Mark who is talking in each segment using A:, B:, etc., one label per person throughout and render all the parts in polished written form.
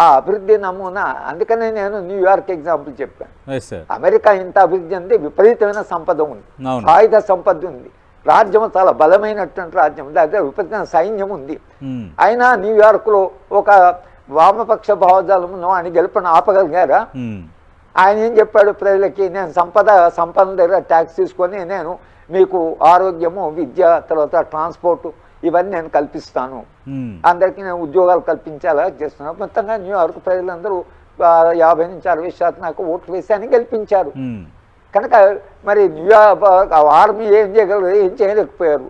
A: ఆ అభివృద్ధి నమూనా. అందుకనే నేను న్యూయార్క్ ఎగ్జాంపుల్ చెప్పాను.
B: Yes sir.
A: అమెరికా ఇంత అభివృద్ధి ఉంది, విపరీతమైన సంపద ఉంది,
B: అవును.
A: ఆయుధ సంపద ఉంది, రాజ్యం చాలా బలమైనటువంటి రాజ్యం, దగ్గర విపరీతమైన సైన్యం ఉంది. అయినా న్యూయార్క్లో ఒక వామపక్ష భావజాలమును ఆయన గెలుపుని ఆపగలిగారా? ఆయన ఏం చెప్పాడు ప్రజలకి, నేను సంపద దగ్గర ట్యాక్స్ తీసుకొని నేను మీకు ఆరోగ్యము, విద్య, తర్వాత ట్రాన్స్పోర్ట్ ఇవన్నీ నేను కల్పిస్తాను, అందరికీ నేను ఉద్యోగాలు కల్పించేలా చేస్తున్నాను. మొత్తంగా న్యూయార్క్ ప్రజలందరూ 50 నుంచి 60% నాకు ఓట్లు వేసి అని గెలిపించారు. కనుక మరి న్యూయార్క్ ఆర్మీ ఏం చేయగలరు? ఏం చేయలేకపోయారు.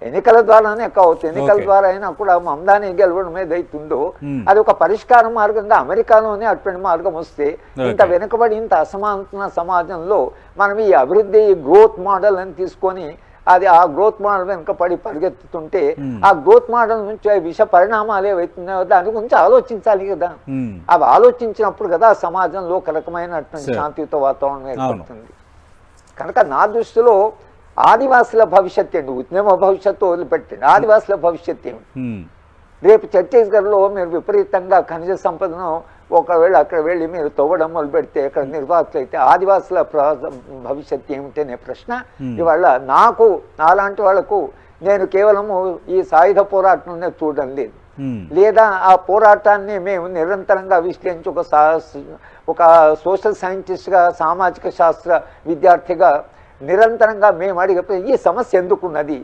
A: ఎన్నికల ద్వారానే కావచ్చు, ఎన్నికల ద్వారా అయినా కూడా మమదాని గెలవడం ఏదైతుందో అది ఒక పరిష్కార మార్గంగా అమెరికాలోనే అటువంటి మార్గం వస్తే, ఇంత వెనుకబడి ఇంత అసమానత సమాజంలో మనం ఈ అభివృద్ధి గ్రోత్ మోడల్ అని తీసుకొని అది ఆ గ్రోత్ మోడల్ వెనుక పడి పరిగెత్తుతుంటే ఆ గ్రోత్ మోడల్ నుంచి విష పరిణామాలు ఏవైతున్నాయో దాని గురించి ఆలోచించాలి కదా. అవి ఆలోచించినప్పుడు కదా సమాజంలో ఒక రకమైనటువంటి శాంతియుత వాతావరణం ఏర్పడుతుంది. కనుక నా దృష్టిలో ఆదివాసుల భవిష్యత్ ఏంటి? ఉద్యమ భవిష్యత్తు వదిలిపెట్టండి, ఆదివాసుల భవిష్యత్ ఏమిటి? రేపు ఛత్తీస్గఢ్లో మీరు విపరీతంగా ఖనిజ సంపదను ఒకవేళ అక్కడ వెళ్ళి మీరు తవ్వడం మొదలు పెడితే, అక్కడ నిర్వాహకులు అయితే ఆదివాసుల భవిష్యత్తు ఏమిటి అనే ప్రశ్న ఇవాళ నాలాంటి వాళ్లకు, నేను కేవలము ఈ సాయుధ పోరాటంలో చూడడం లేదు, లేదా ఆ పోరాటాన్ని మేము నిరంతరంగా విశ్లేషించి ఒక సోషల్ సైంటిస్ట్గా, సామాజిక శాస్త్ర విద్యార్థిగా నిరంతరంగా మేము అడిగే ఈ సమస్య ఎందుకున్నది,